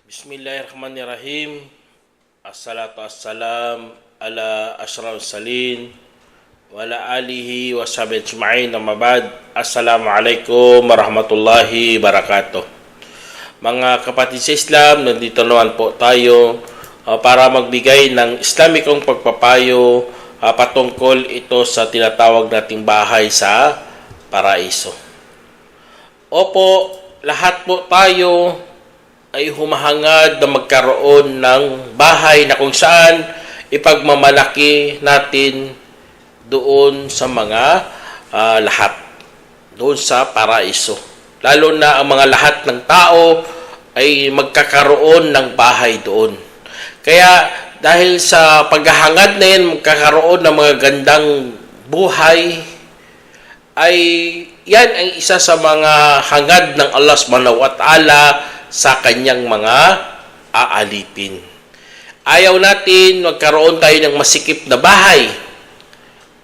Bismillahirrahmanirrahim. Assalatu wassalam ala asyrafil salin wa ala alihi wa sahbihi ajma'in, amma ba'd. Assalamualaikum warahmatullahi wabarakatuh. Mga kapatid sa Islam, nandito naman po tayo para magbigay ng Islamikong pagpapayo patungkol ito sa tinatawag nating bahay sa paraiso. Opo, lahat po tayo ay humahangad na magkaroon ng bahay na kung saan ipagmamalaki natin doon sa mga lahat, doon sa paraiso. Lalo na ang mga lahat ng tao ay magkakaroon ng bahay doon. Kaya dahil sa paghahangad na yan, magkakaroon ng mga gandang buhay, ay yan ang isa sa mga hangad ng Allah subhanahu wa ta'ala sa kanyang mga aalipin. Ayaw natin magkaroon tayo ng masikip na bahay.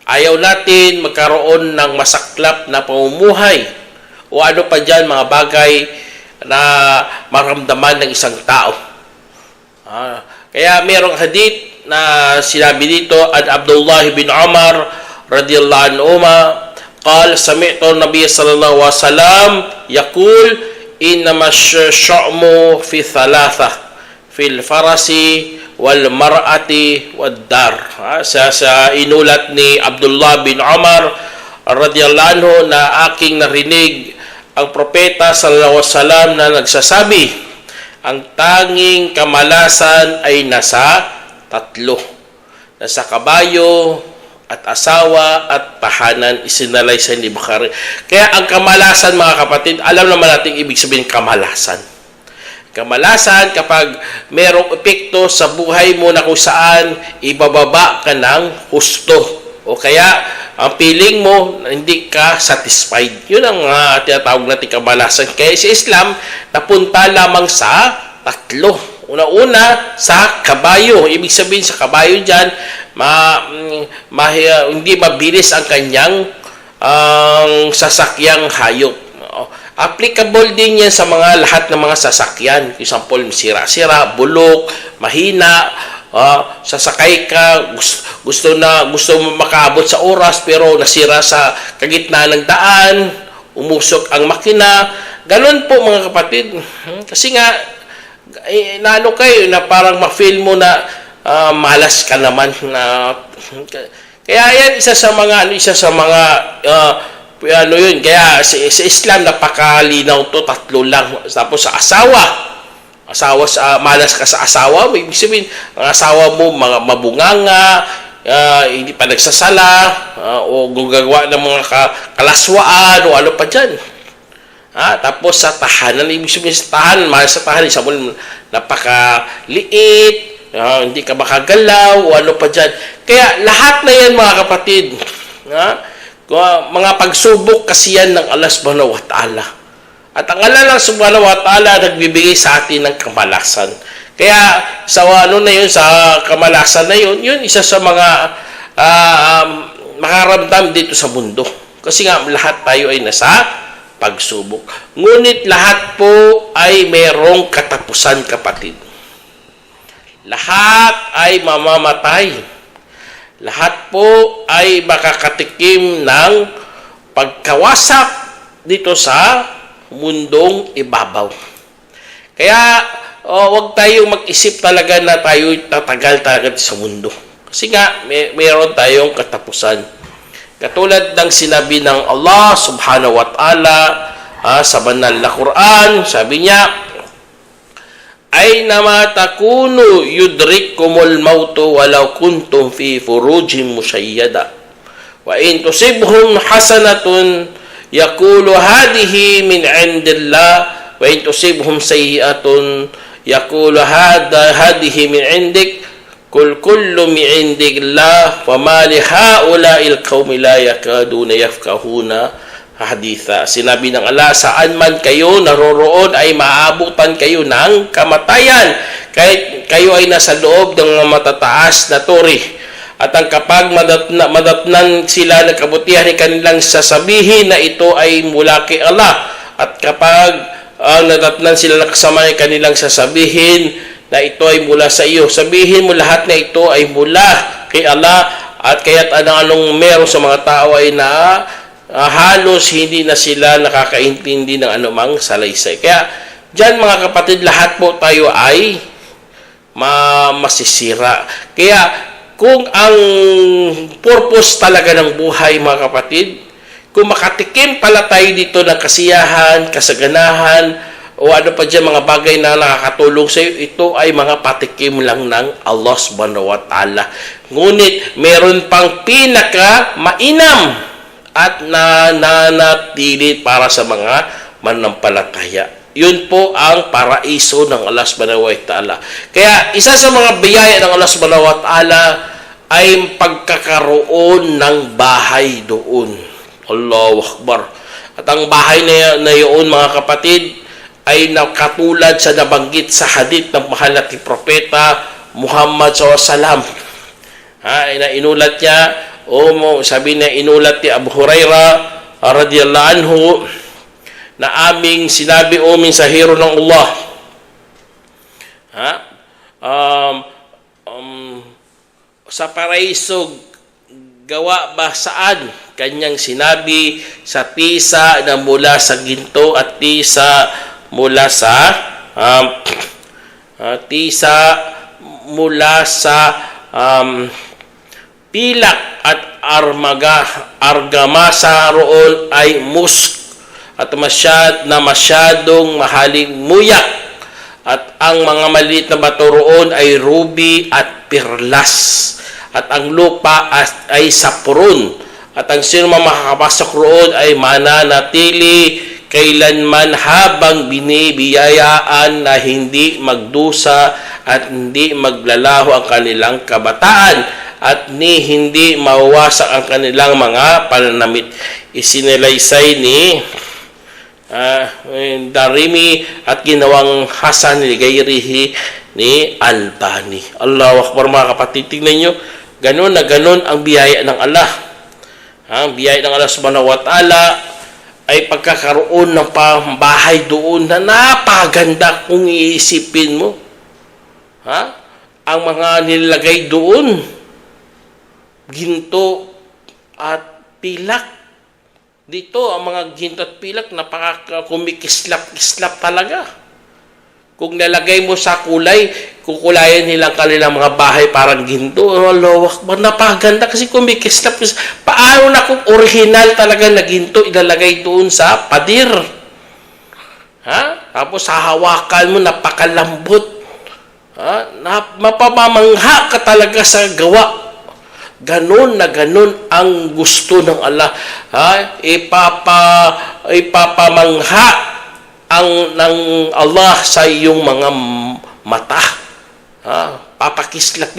Ayaw natin magkaroon ng masaklap na pamumuhay o ano pa dyan mga bagay na maramdaman ng isang tao. Kaya mayroong hadith na sinabi dito, an Abdullah bin Umar radiyallahu anhuma qal sami'tu an-nabiy sallallahu alaihi wasallam yaqul innama syu'mu fi thalatha fil farasi wal mar'ati wad dar. Sa inulat ni Abdullah bin Umar radiyallahu anhu na aking narinig ang propeta sallallahu alaihi wasallam na nagsasabi, ang tanging kamalasan ay nasa tatlo: nasa kabayo at asawa at tahanan. Isinalay sa ni Bukhari. Kaya ang kamalasan, mga kapatid, alam naman natin ibig sabihin kamalasan. Kamalasan kapag merong epekto sa buhay mo na kung saan ibababa ka ng husto o kaya ang feeling mo hindi ka satisfied. Yun ang tinatawag natin kamalasan. Kaya sa Islam, napunta lamang sa tatlo. Una-una sa kabayo. Ibig sabihin sa kabayo dyan, hindi mabilis ang kanyang sasakyang hayop. Applicable din yan sa mga lahat ng mga sasakyan. Example, sira-sira, bulok, mahina, sasakay ka, gusto mo makaabot sa oras pero nasira sa kagitnaan ng daan, umusok ang makina. Ganon po mga kapatid. Kasi nga, nalo kayo na parang ma-feel mo na malas ka naman na kaya yan isa sa mga yun. Kaya sa Islam napakalinaw to, tatlo lang. Tapos sa asawa, malas ka sa asawa, ibig sabihin ang asawa mo mga mabunganga, hindi pa nagsasala, o gumagawa ng mga kalaswaan o ano pa dyan. Tapos sa tahanan, ibig sabihin sa tahanan, malas sa tahanan, isa mo napakaliit, hindi ka makagalaw o ano pa dyan. Kaya lahat na yan mga kapatid, mga pagsubok kasi yan ng Allah subhanahu wa ta'ala. At ang Allah subhanahu wa ta'ala nagbibigay sa atin ng kamalasan. Kaya sa sa kamalasan na yun, isa sa mga makaramdam dito sa mundo. Kasi nga lahat tayo ay nasa pagsubok. Ngunit lahat po ay merong katapusan, kapatid. Lahat ay mamamatay. Lahat po ay makakatikim ng pagkawasak dito sa mundong ibabaw. Kaya huwag tayong mag-isip talaga na tayo tatagal talaga sa mundo. Kasi nga mayroon tayong katapusan. Katulad ng sinabi ng Allah subhanahu wa ta'ala sa banal na Quran, sabi niya, aynama takunu yudrikkumul mautu walau kuntum fi furujin musyayyada wa in tusibhum hasanatun yaqulu hadhihi min indillah wa in tusibhum sayyi'atun yaqulu hadhihi min indik kul kullu min indillah wa ma li haula'il qaumi la yakaduna yafqahuna haditha. Sinabi ng Allah, saan man kayo naroroon ay maaabutan kayo ng kamatayan kahit kayo ay nasa loob ng matataas na turi. At ang kapag madatnan sila ng kabutihan ay kanilang sasabihin na ito ay mula kay Allah. At kapag nadatnan sila ng kasama ay kanilang sasabihin na ito ay mula sa iyo. Sabihin mo lahat na ito ay mula kay Allah, at kaya't anong meron sa mga tao ay halos hindi na sila nakakaintindi ng anumang salaysay. Kaya dyan mga kapatid, lahat po tayo ay masisira. Kaya kung ang purpose talaga ng buhay mga kapatid, kung makatikim pala tayo dito ng kasiyahan, kasaganahan, o ano pa dyan mga bagay na nakakatulong sa iyo, ito ay mga patikim lang ng Allah subhanahu wa ta'ala. Ngunit meron pang pinaka mainam at nananatili para sa mga manampalataya. Yun po ang paraiso ng Allah subhanahu wa ta'ala. Kaya isa sa mga biyaya ng Allah subhanahu wa ta'ala ay pagkakaroon ng bahay doon. Allahu Akbar. At ang bahay na yun mga kapatid ay nakatulad sa nabanggit sa hadith ng mahal nating propeta Muhammad SAW. Na inulat niya, sabi niya, inulat ni Abu Hurairah radiyallahu anhu na aming sinabi, o mensahero ng Allah, sa paraiso gawa ba saan? Kanyang sinabi, sa tisa na mula sa ginto at tisa mula sa pilak at argamasa roon ay musk at masyadong mahaling muyak, at ang mga maliit na bato roon ay ruby at perlas, at ang lupa ay sapuron, at ang sino makakapasok roon ay mananatili kailanman habang binibiyayaan na hindi magdusa at hindi maglalaho ang kanilang kabataan at hindi mawawasak ang kanilang mga pananamit. Isinalaysay ni Darimi at ginawang Hasan ni Gairihi ni Albani. Allahu Akbar mga kapatid, tingnan nyo, ganun na ganun ang biyaya ng Allah. Ang biyaya ng Allah subhanahu wa ta'ala ay pagkakaroon ng bahay doon na napaganda kung iisipin mo. Ang mga nilagay doon, ginto at pilak. Dito, ang mga ginto at pilak, kumikislap-kislap talaga. Kung nalagay mo sa kulay, kukulayan nilang kanilang mga bahay parang ginto. Allahu Akbar, napaganda kasi kumikislap. Paano na kung original talaga na ginto ilalagay doon sa pader? Tapos hahawakan mo, napakalambot. Mapamamangha ka talaga sa gawa. Ganon na ganon ang gusto ng Allah. Ipapamangha ng Allah sa iyong mga mata. Pakislap.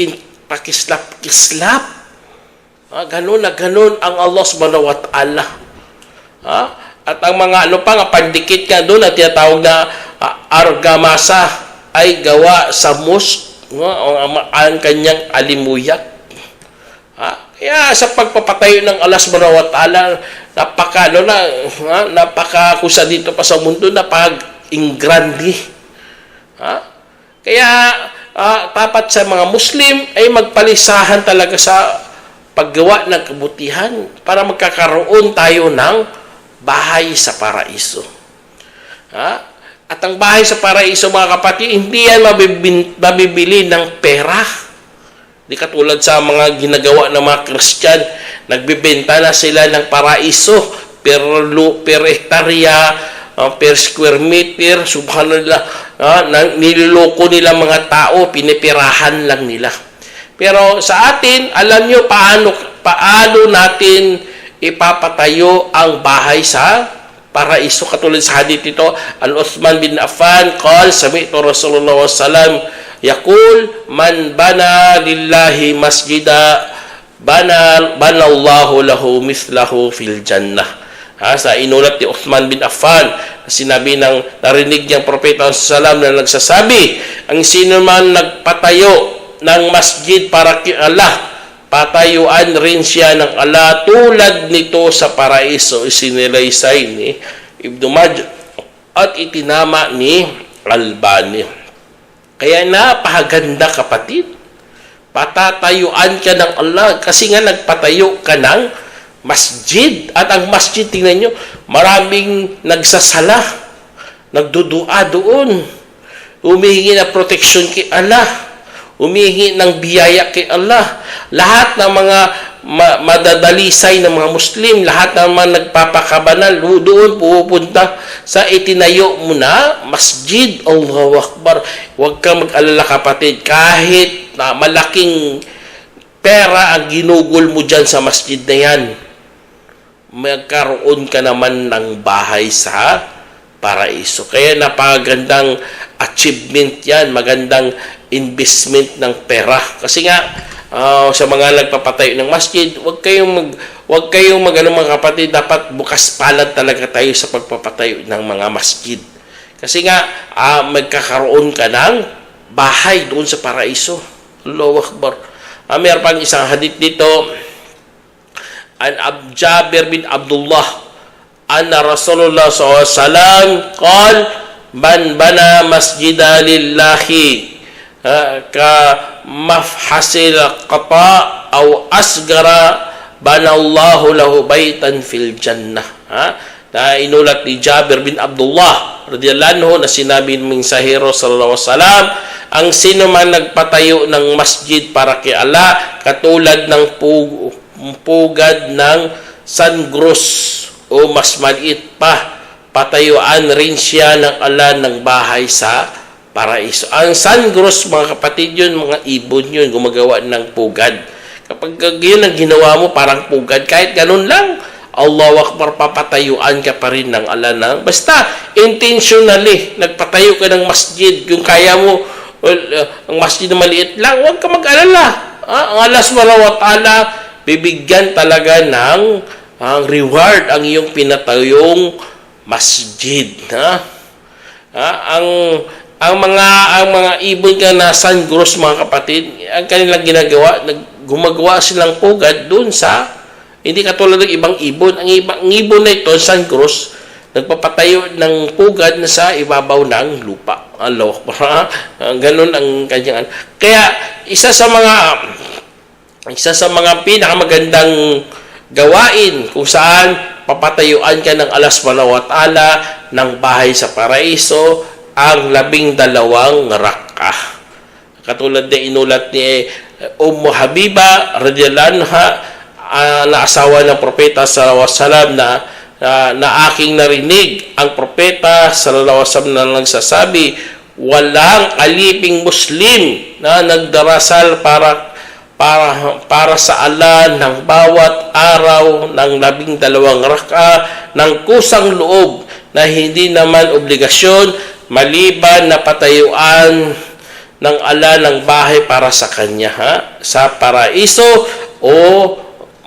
Ganon na ganon ang Allah subhanahu wa ta'ala. At ang mga pandikit nga doon na tinatawag na argamasa ay gawa sa musk, ang kanyang alimuyak. Kaya sa pagpapatayo ng Allah subhanahu wa ta'ala, napakakusa dito pa sa mundo, napag-ingrandi. Kaya dapat sa mga Muslim ay magpalisahan talaga sa paggawa ng kabutihan para magkakaroon tayo ng bahay sa paraiso. At ang bahay sa paraiso mga kapatid, hindi yan mabibili ng pera. Di katulad sa mga ginagawa ng mga Christian, nagbebenta na sila ng paraiso per hektarya, per square meter, subhanallah, niloloko nila mga tao, pinipirahan lang nila. Pero sa atin, alam nyo paano natin ipapatayo ang bahay sa paraiso. Katulad sa hadith ito, Al-Uthman bin Affan qal sami'tu Rasulullah sallallahu yaqul man bana lillahi masjida banallahu lahu mithlahu fil jannah. Sa inulat ni Uthman bin Affan, sinabi ng narinig niyang propeta sallam na nagsasabi, ang sino man nagpatayo ng masjid para kay Allah, patayuan rin siya ng Allah tulad nito sa paraiso. Isinilaysay ni Ibn Majah at itinama ni Albani. Kaya napakaganda, kapatid. Patatayuan ka ng Allah kasi nga nagpatayo ka ng masjid. At ang masjid, tingnan nyo, maraming nagsasala, nagdudua doon, humihingi ng protection kay Allah, humihingi ng biyaya kay Allah. Lahat ng mga madadalisay ng mga Muslim, lahat ng mga nagpapakabanal, doon pupunta sa itinayo mo na masjid. Allahu Akbar. Huwag kang mag-alala, kapatid, kahit na malaking pera ang ginugol mo dyan sa masjid na yan, magkaroon ka naman ng bahay sa paraiso. Kaya napakagandang achievement yan, magandang investment ng pera. Kasi nga, sa mga nagpapatayo ng masjid, huwag kayong mga kapatid, dapat bukas palad talaga tayo sa pagpapatayo ng mga masjid. Kasi nga, magkakaroon ka ng bahay doon sa paraiso. Allahu Akbar. Mayroon pang isang hadith dito, an Jabir bin Abdullah anna Rasulullah SAW qal man bana masjida lillahi ka mafhasil qata aw asgara banallahu lahu baitan fil jannah. Na inulat ni Jabir bin Abdullah radhiyallahu anhu na sinabi ng Sahiro sallallahu alaihi wasallam, ang sino man nagpatayo ng masjid para kay Allah, katulad ng pugad ng sangros o mas maliit pa, patayuan rin siya ng Allah ng bahay sa paraiso. Ang sangros, mga kapatid, yun, mga ibon yun, gumagawa ng pugad. Kapag yun ang ginawa mo, parang pugad, kahit ganun lang, Allahu Akbar, papatayuan ka pa rin ng Allah ng, basta intentionally nagpatayo ka ng masjid. Kung kaya mo, ang masjid na maliit lang, huwag ka mag-alala. Ang Allah subhanahu wa ta'ala, bibigyan talaga ng reward ang iyong pinatayong masjid. Ang mga ibon ka na sangros, mga kapatid, ang kanilang ginagawa, gumagawa silang pugad doon sa, hindi katulad ng ibang ibon. Ang ibon na ito, sangros, nagpapatayo ng pugad na sa ibabaw ng lupa. Allah, ganun ang kanyang. Kaya isa sa mga pinakamagandang gawain kung saan papatayuan ka ng Allah subhanahu wa ta'ala ng bahay sa paraiso, ang 12 rak'ah. Katulad na inulat ni Ummu Habiba radhiyallahu anha, na asawa ng propeta sallallahu alaihi wasallam, na aking narinig ang propeta sallallahu alaihi wasallam na nagsasabi, walang aliping Muslim na nagdarasal para sa Allah ng bawat araw ng 12 rak'ah ng kusang loob na hindi naman obligasyon, maliban na patayuan ng Allah ng bahay para sa kanya sa paraiso, o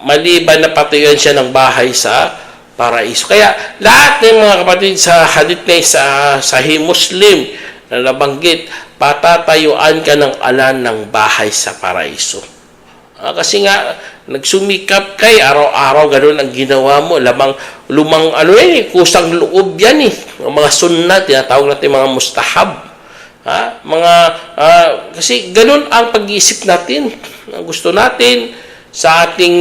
maliban na patayuan siya ng bahay sa paraiso. Kaya lahat ng mga kapatid sa hadith na sa Sahih Muslim na nabanggit, patatayuan ka ng Allah ng bahay sa paraiso. Kasi nga, nagsumikap kay araw-araw, ganun ang ginawa mo. Kusang loob yan eh. Mga sunnah, tinatawag natin mga mustahab. Kasi ganun ang pag-iisip natin. Ang gusto natin sa ating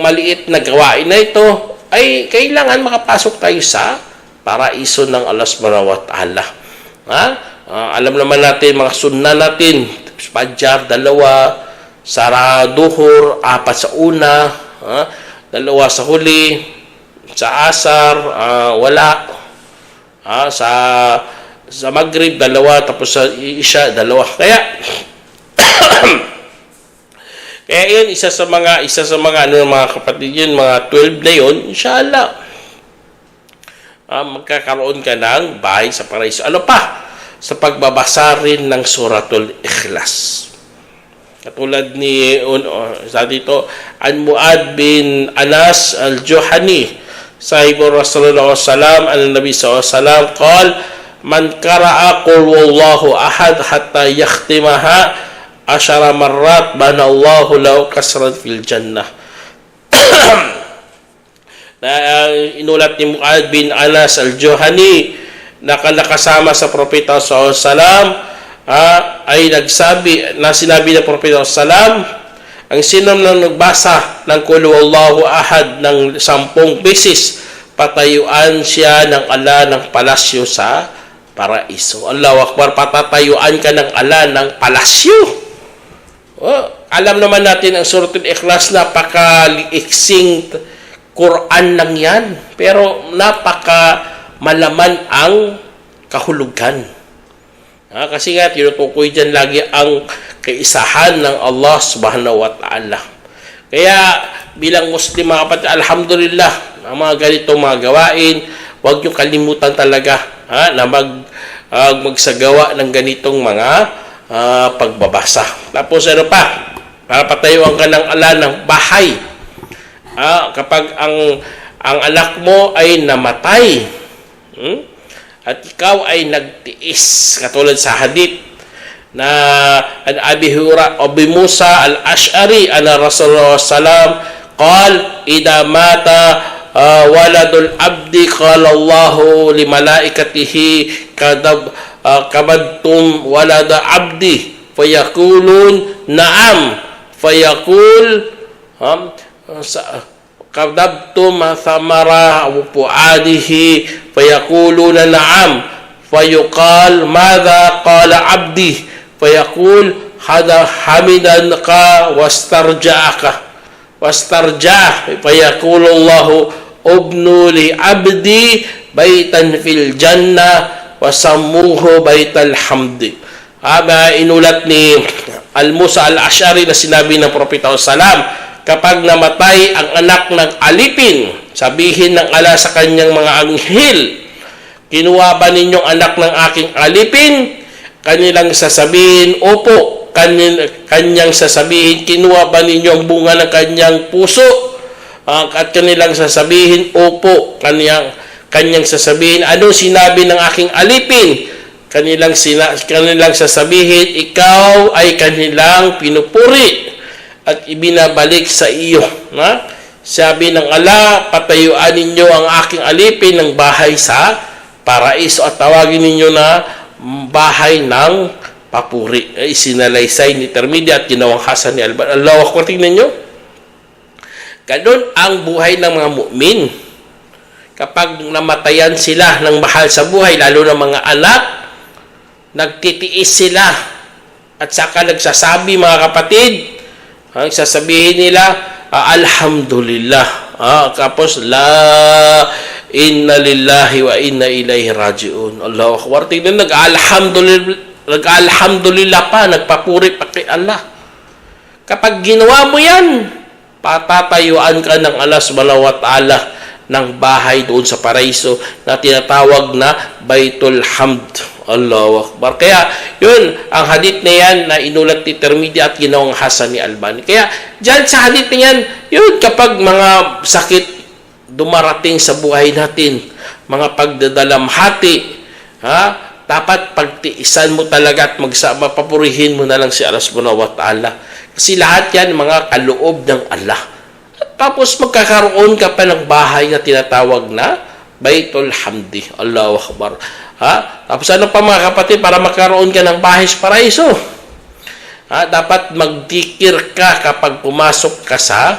maliit na gawain na ito, ay kailangan makapasok tayo sa paraiso ng Allah subhanahu wa ta'ala. Alam naman natin, mga sunnah natin, Fajr, 2, Sara Duhur, 4 sa una, 2 sa huli, sa Asar, wala, sa Maghrib, 2, tapos sa Isha, 2. Kaya yun, isa sa mga mga kapatid yun, mga 12 na yun, inshallah, magkakaroon ka ng bahay sa paraiso. Ano pa? Sa pagbabasa rin ng Suratul Ikhlas. Katulad ni sa dito, an Muad bin Anas al-Juhani, صحيح رسول الله صلى الله عليه وسلم عن النبي صلى الله عليه وسلم قال من قرأ قل والله أحد حتى يختمها 10 مرات بنى الله له قصرا في الجنة. Inulat ni Mu'adh bin Anas al-Juhani na nakasama sa Propeta sallallahu alaihi wasallam ay nagsabi na sinabi ng Propeta sallallahu alaihi wasallam, ang sino nang nagbasa ng Qul Huwallahu Ahad ng 10 beses, patayuan siya ng ala ng palasyo sa paraiso. Allahu Akbar, patatayuan ka ng ala ng palasyo. Alam naman natin ang Suratul Ikhlas, napaka-liiksing Quran lang yan, pero napaka malaman ang kahulugan. Kasi nga, tinutukoy dyan lagi ang kaisahan ng Allah subhanahu wa ta'ala. Kaya, bilang Muslim mga kapatid, alhamdulillah, ang mga ganitong mga gawain, huwag nyo kalimutan talaga na magsagawa ng ganitong mga pagbabasa. Tapos ano pa, para patayuan ka ng ala ng bahay. Kapag ang anak mo ay namatay, at ikaw ay nagtiis, katulad sa hadith na an Abi Musa al-Ash'ari ana Rasulullah sallam qal idha mata waladul abdi qala Allahu li malaikatihi kabadtum walada abdi fayaqulun na'am fayaqul kadabtum thamara fuadihi fayaquluna na'am fayuqal madha qala abdi fayaqul hada hamidanka wastarja'ah fayaqulu Allahu ubnu li abdi baitan fil jannah wasammuhu baital hamdi. Inulat ni Al-Musa al-Ash'ari na sinabi ng Propeta sallam, kapag namatay ang anak ng alipin, sabihin ng ala sa kanyang mga anghel, kinuha ba ninyong anak ng aking alipin? Kanilang sasabihin, opo. Kanyang sasabihin, kinuha ba ninyo ang bunga ng kanyang puso? At kanilang sasabihin, opo. Kanyang sasabihin, ano sinabi ng aking alipin? Kanilang sasabihin, ikaw ay kanilang pinupuri at ibinabalik sa iyo. Sabi ng ala, patayuan ninyo ang aking alipin ng bahay sa paraiso at tawagin ninyo na bahay ng papuri. Isinalaysay ni Tirmidhi at ginawang hasan ni Albani. Allahu Akbar, tingnan nyo. Ganun ang buhay ng mga mu'min. Kapag namatayan sila ng mahal sa buhay, lalo ng mga anak, nagtitiis sila at saka nagsasabi, mga kapatid, ang sasabihin nila, alhamdulillah. Tapos, la inna lillahi wa inna ilaihi raji'un. Allahu Akbar. Tingnan, nag-alhamdulillah pa, nagpapuri pa kay Allah. Kapag ginawa mo yan, patatayuan ka ng Allah subhanahu wa ta'ala ng bahay doon sa paraiso na tinatawag na Baitul Hamd. Allahu Akbar. Kaya, yun, ang hadith na yan na inulat ni Tirmidhi at ginawang hasan ni Albani. Kaya, dyan sa hadith na yan, yun, kapag mga sakit dumarating sa buhay natin, mga pagdadalamhati, dapat pagtiisan mo talaga at papurihin mo na lang si Allah subhanahu wa ta'ala. Kasi lahat yan, mga kaloob ng Allah. At tapos magkakaroon ka pa ng bahay na tinatawag na Baitul Hamdi. Allahu Akbar. Tapos ano pa mga kapatid, para magkaroon ka ng bahay sa paraiso? Dapat magdikir ka kapag pumasok ka sa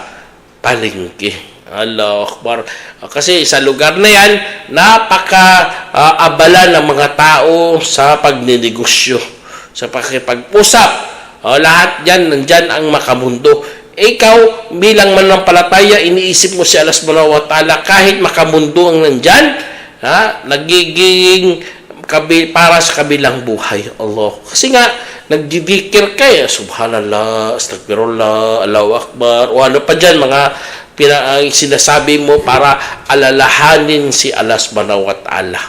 palengke. Allahu Akbar. Kasi sa lugar na yan, napaka-abala ng mga tao sa pagninegosyo, sa pakipag-usap. Lahat yan, nandyan ang makamundo. Ikaw, bilang manampalataya, iniisip mo si Allah subhanahu wa ta'ala, kahit makamundo ang nandyan, nagiging para sa kabilang buhay. Allah. Kasi nga, nagdidikir ka subhanallah, astagfirullah, Allahu Akbar, o ano pa dyan, mga sinasabi mo para alalahanin si Allah subhanahu wa ta'ala.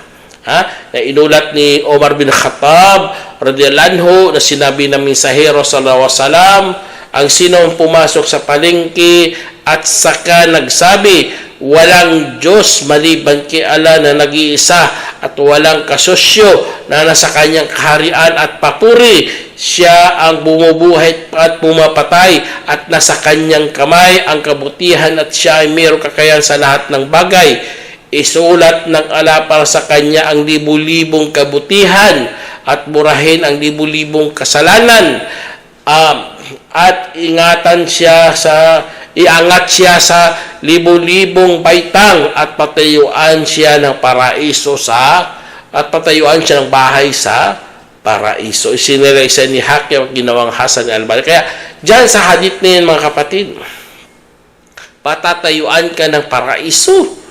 Na inulat ni Omar bin Khattab radhiyallahu anhu na sinabi ng mensahero sallallahu alaihi wasallam, ang sinong pumasok sa palengke at saka nagsabi, walang Diyos maliban kay Allah na nag-iisa at walang kasosyo na nasa kanyang kaharian at papuri. Siya ang bumubuhay at pumapatay at nasa kanyang kamay ang kabutihan at siya ay mayroong kakayahan sa lahat ng bagay. Isulat ng Allah para sa kanya ang libu-libong kabutihan at burahin ang libu-libong kasalanan. At iangat siya sa libu-libong baitang at patayuan siya ng bahay sa paraiso. Isiniraysa ni Hakim ginawang Hasan al-Albani. Kaya dyan sa hadith na yun, mga kapatid, patatayuan ka ng paraiso.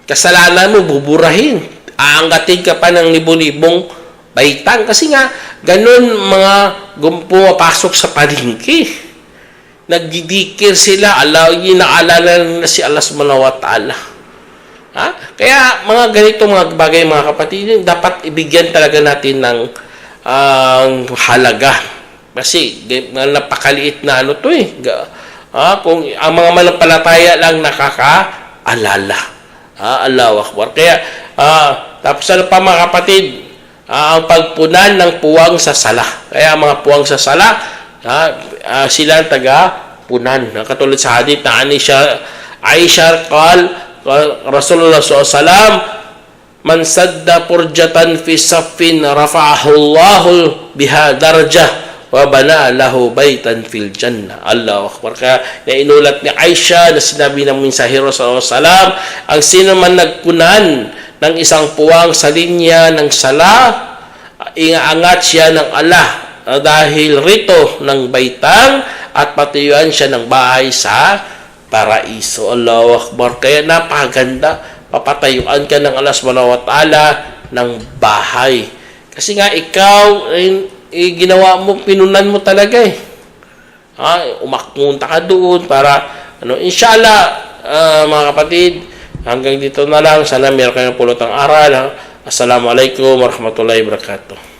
Kasalanan mo buburahin. Aangatin ka pa ng libu-libong baitang. Kasi nga, ganun mga pumapasok sa palengke. Nagdidikir sila, inaalala na si Allah subhanahu wa ta'ala. Kaya mga ganito mga bagay, mga kapatid, dapat ibigyan talaga natin ng halaga. Kasi napakaliit na ano to eh. Kung ang mga manampalataya lang nakakaalala. Allahu Akbar. Kaya, tapos ano pa mga kapatid, ang pagpunan ng puwang sa sala. Kaya mga puwang sa sala, sila ang taga-punan. Katulad sa hadith na Aisha Rasulullah SAW, man sadda purjatan fi saffin rafa'ahu Allahu biha darjah wa bana lahu baitan fil jannah. Allahu Akbar. Kaya nainulat ni Aisha na sinabi ng mensahero sallallahu alaihi wasallam, ang sino man nagpunan ng isang puwang sa linya ng sala, iaangat siya ng Allah dahil rito ng baitang at patuyuan siya ng bahay sa paraiso. Allahu Akbar. Kaya napakaganda, papatayuan ka ng Allah subhanahu wa ta'ala ng bahay. Kasi nga ikaw, ginawa mo, pinunan mo talaga eh. Umakmunta ka doon para, inshallah, mga kapatid, hanggang dito na lang. Sana meron kayong pulotang aral. Assalamualaikum warahmatullahi wabarakatuh.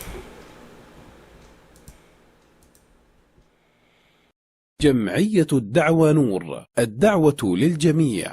جمعية الدعوة نور، الدعوة للجميع.